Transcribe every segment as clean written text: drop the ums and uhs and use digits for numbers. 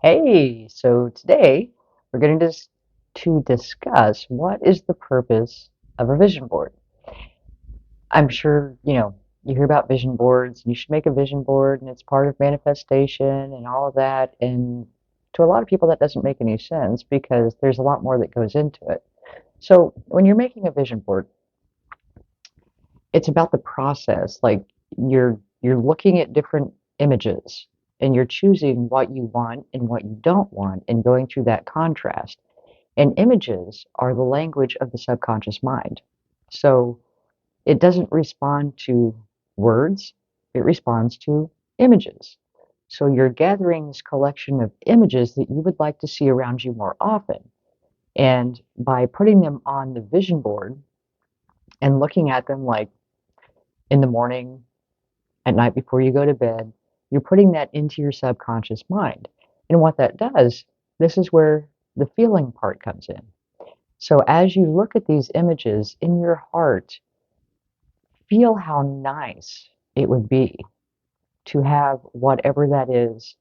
Hey, so today we're going to discuss what is the purpose of a vision board. I'm sure, you hear about vision boards and you should make a vision board and it's part of manifestation and all of that. And to a lot of people, that doesn't make any sense because there's a lot more that goes into it. So when you're making a vision board, it's about the process. Like you're looking at different images and you're choosing what you want and what you don't want and going through that contrast. And images are the language of the subconscious mind. So it doesn't respond to words, it responds to images. So you're gathering this collection of images that you would like to see around you more often. And by putting them on the vision board and looking at them like in the morning, at night before you go to bed, you're putting that into your subconscious mind. And what that does, this is where the feeling part comes in. So as you look at these images in your heart, feel how nice it would be to have whatever that is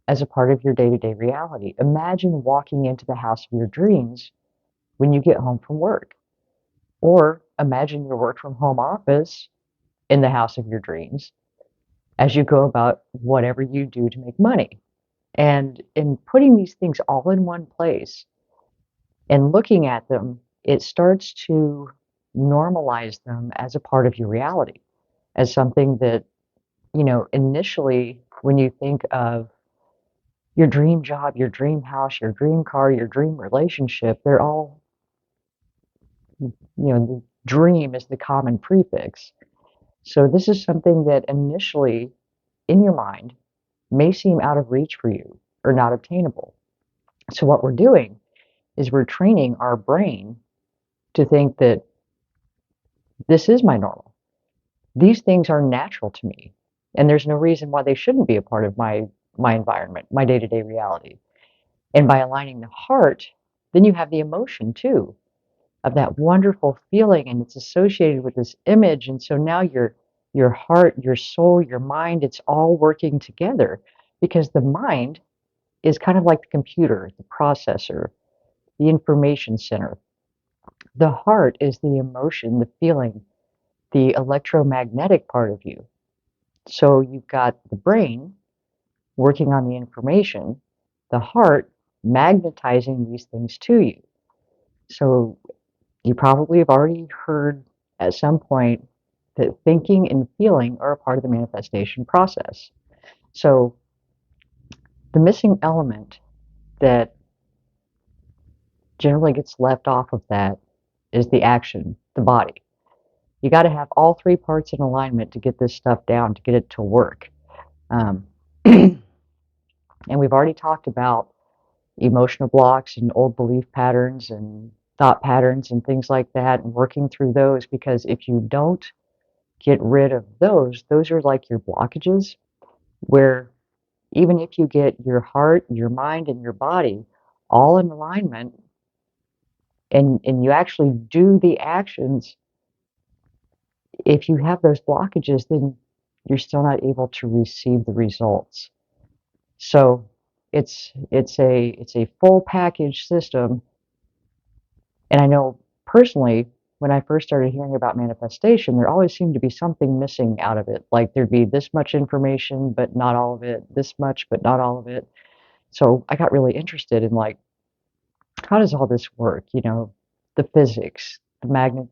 as a part of your day-to-day reality. Imagine walking into the house of your dreams when you get home from work. Or imagine your work from home office in the house of your dreams as you go about whatever you do to make money. And in putting these things all in one place and looking at them, it starts to normalize them as a part of your reality, as something that, initially when you think of your dream job, your dream house, your dream car, your dream relationship, they're all, the dream is the common prefix. So this is something that initially in your mind may seem out of reach for you or not obtainable. So what we're doing is we're training our brain to think that this is my normal. These things are natural to me, and there's no reason why they shouldn't be a part of my environment, my day-to-day reality. And by aligning the heart, then you have the emotion too of that wonderful feeling, and it's associated with this image. And so now your heart, your soul, your mind, it's all working together because the mind is kind of like the computer, the processor, the information center. The heart is the emotion, the feeling, the electromagnetic part of you. So you've got the brain working on the information, the heart magnetizing these things to you. So you probably have already heard at some point that thinking and feeling are a part of the manifestation process. So the missing element that generally gets left off of that is the action, the body. You got to have all three parts in alignment to get this stuff down, to get it to work. Um, and we've already talked about emotional blocks and old belief patterns and thought patterns and things like that, and working through those because if you don't get rid of those are like your blockages, where even if you get your heart, your mind, and your body all in alignment and you actually do the actions, if you have those blockages, then you're still not able to receive the results. So it's a full package system. And I know personally, when I first started hearing about manifestation, there always seemed to be something missing out of it. Like there'd be this much information, but not all of it, this much, but not all of it. So I got really interested in like, how does all this work? The physics, the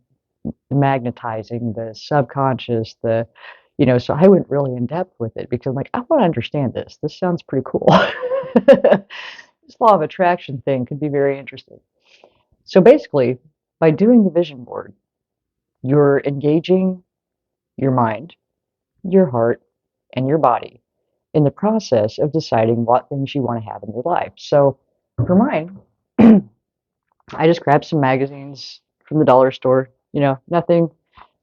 magnetizing, the subconscious, so I went really in depth with it because I'm like, I want to understand this. This sounds pretty cool. This law of attraction thing could be very interesting. So basically, by doing the vision board, you're engaging your mind, your heart, and your body in the process of deciding what things you want to have in your life. So for mine, I just grabbed some magazines from the dollar store, nothing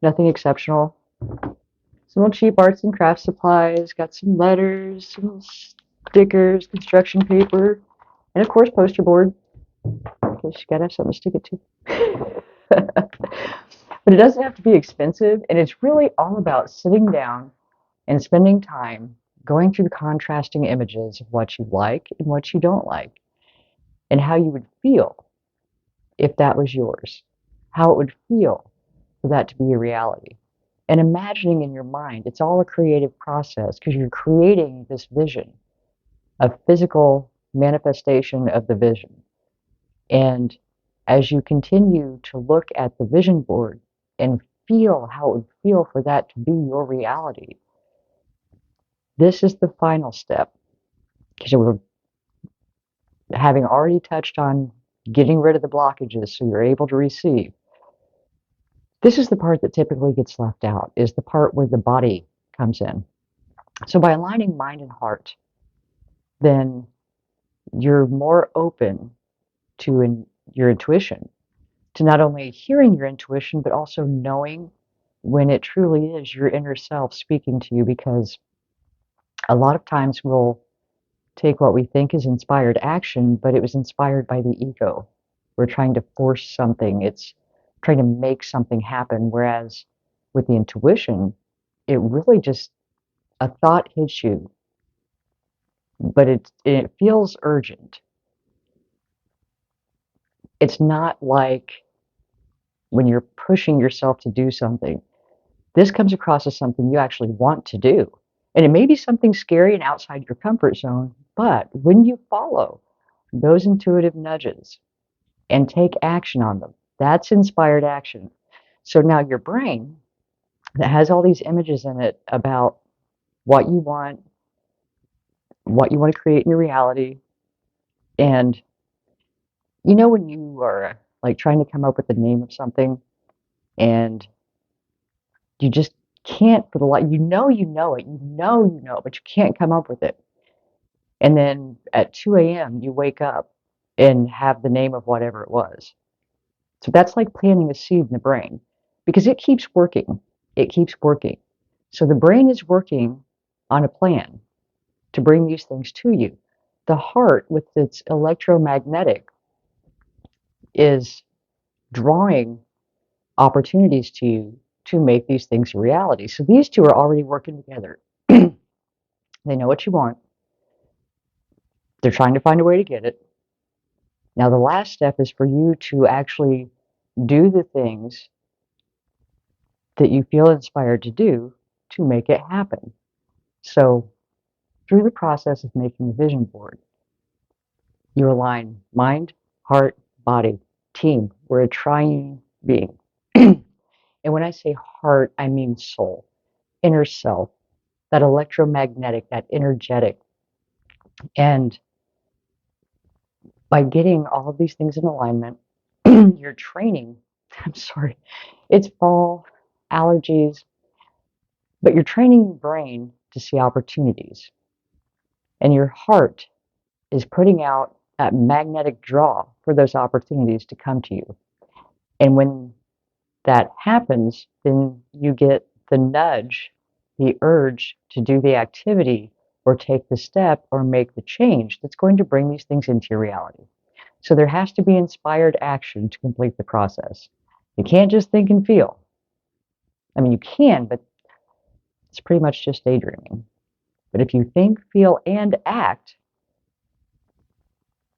exceptional. Some old cheap arts and crafts supplies, got some letters, some stickers, construction paper, and of course poster board, because you gotta have something to stick it to. But it doesn't have to be expensive, and it's really all about sitting down and spending time going through the contrasting images of what you like and what you don't like, and how you would feel if that was yours, how it would feel for that to be a reality. And imagining in your mind, it's all a creative process because you're creating this vision, a physical manifestation of the vision. And as you continue to look at the vision board and feel how it would feel for that to be your reality, this is the final step. Because we're having already touched on getting rid of the blockages so you're able to receive. This is the part that typically gets left out, is the part where the body comes in. So by aligning mind and heart, then you're more open to your intuition, to not only hearing your intuition, but also knowing when it truly is your inner self speaking to you, because a lot of times we'll take what we think is inspired action, but it was inspired by the ego. We're trying to force something, it's trying to make something happen. Whereas with the intuition, it really just a thought hits you, but it feels urgent. It's not like when you're pushing yourself to do something. This comes across as something you actually want to do. And it may be something scary and outside your comfort zone, but when you follow those intuitive nudges and take action on them, that's inspired action. So now your brain that has all these images in it about what you want to create in your reality. And you know, when you are like trying to come up with the name of something and you just can't for the life, you know it, but you can't come up with it. And then at 2 a.m., you wake up and have the name of whatever it was. So that's like planting a seed in the brain because it keeps working. It keeps working. So the brain is working on a plan to bring these things to you. The heart, with its electromagnetic, is drawing opportunities to you to make these things a reality. So these two are already working together. They know what you want. They're trying to find a way to get it. Now, the last step is for you to actually do the things that you feel inspired to do to make it happen. So, through the process of making a vision board, you align mind, heart, body, team. We're a triune being. And when I say heart, I mean soul, inner self, that electromagnetic, that energetic. And by getting all of these things in alignment, you're training. I'm sorry, it's fall, allergies, but you're training your brain to see opportunities. And your heart is putting out that magnetic draw for those opportunities to come to you. And when that happens, then you get the nudge, the urge to do the activity or take the step or make the change that's going to bring these things into your reality. So there has to be inspired action to complete the process. You can't just think and feel. I mean, you can, but it's pretty much just daydreaming. But if you think, feel, and act,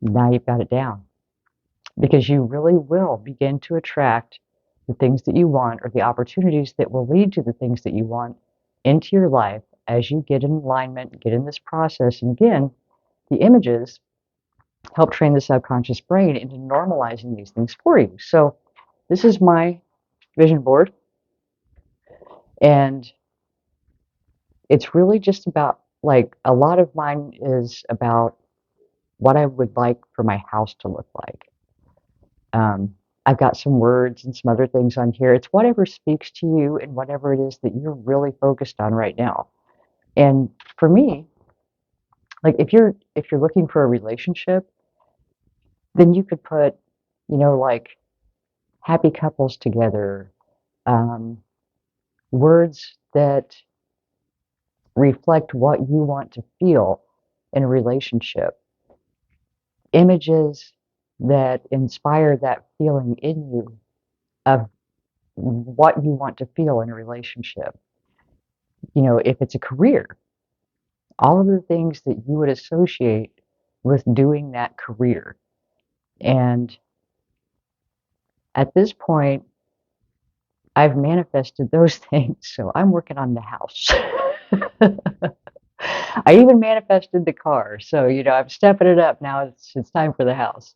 now you've got it down. Because you really will begin to attract the things that you want or the opportunities that will lead to the things that you want into your life as you get in alignment, get in this process. And again, the images help train the subconscious brain into normalizing these things for you. So this is my vision board. And it's really just about, like, a lot of mine is about what I would like for my house to look like. I've got some words and some other things on here. It's whatever speaks to you and whatever it is that you're really focused on right now. And for me, like if you're looking for a relationship, then you could put, like happy couples together, um, words that reflect what you want to feel in a relationship, images that inspire that feeling in you of what you want to feel in a relationship. If it's a career, all of the things that you would associate with doing that career. And at this point, I've manifested those things, so I'm working on the house. I even manifested the car, so I'm stepping it up now. It's time for the house.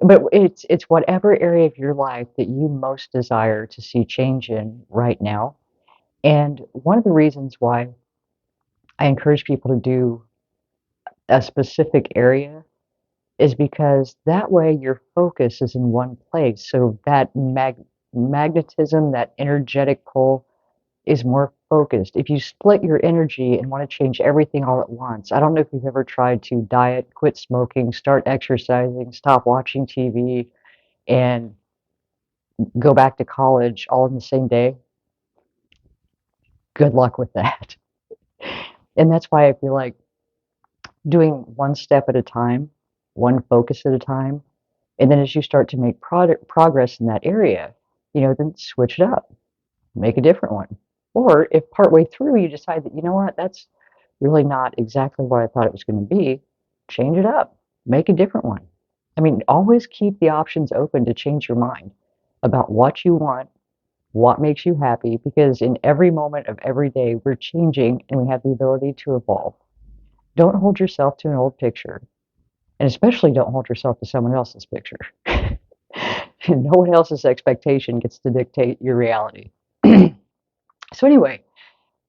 But it's whatever area of your life that you most desire to see change in right now. And one of the reasons why I encourage people to do a specific area is because that way your focus is in one place. So that magnetism, that energetic pull is more focused. If you split your energy and want to change everything all at once, I don't know if you've ever tried to diet, quit smoking, start exercising, stop watching TV, and go back to college all in the same day. Good luck with that. And that's why I feel like doing one step at a time, one focus at a time, and then as you start to make progress in that area, then switch it up, make a different one. Or if partway through you decide that, you know what, that's really not exactly what I thought it was going to be, change it up, make a different one. I mean, always keep the options open to change your mind about what you want, what makes you happy, because in every moment of every day, we're changing and we have the ability to evolve. Don't hold yourself to an old picture, and especially don't hold yourself to someone else's picture. No one else's expectation gets to dictate your reality. So, anyway,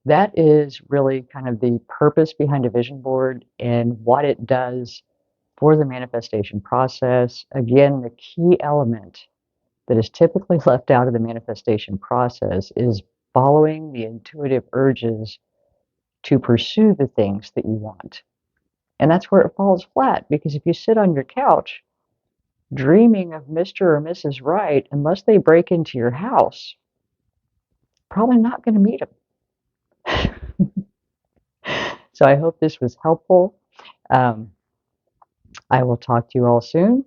that is really kind of the purpose behind a vision board and what it does for the manifestation process. Again, the key element that is typically left out of the manifestation process is following the intuitive urges to pursue the things that you want. And that's where it falls flat, because if you sit on your couch dreaming of Mr. or Mrs. Right, unless they break into your house, probably not going to meet them. So I hope this was helpful. Um, I will talk to you all soon.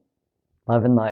Love and light.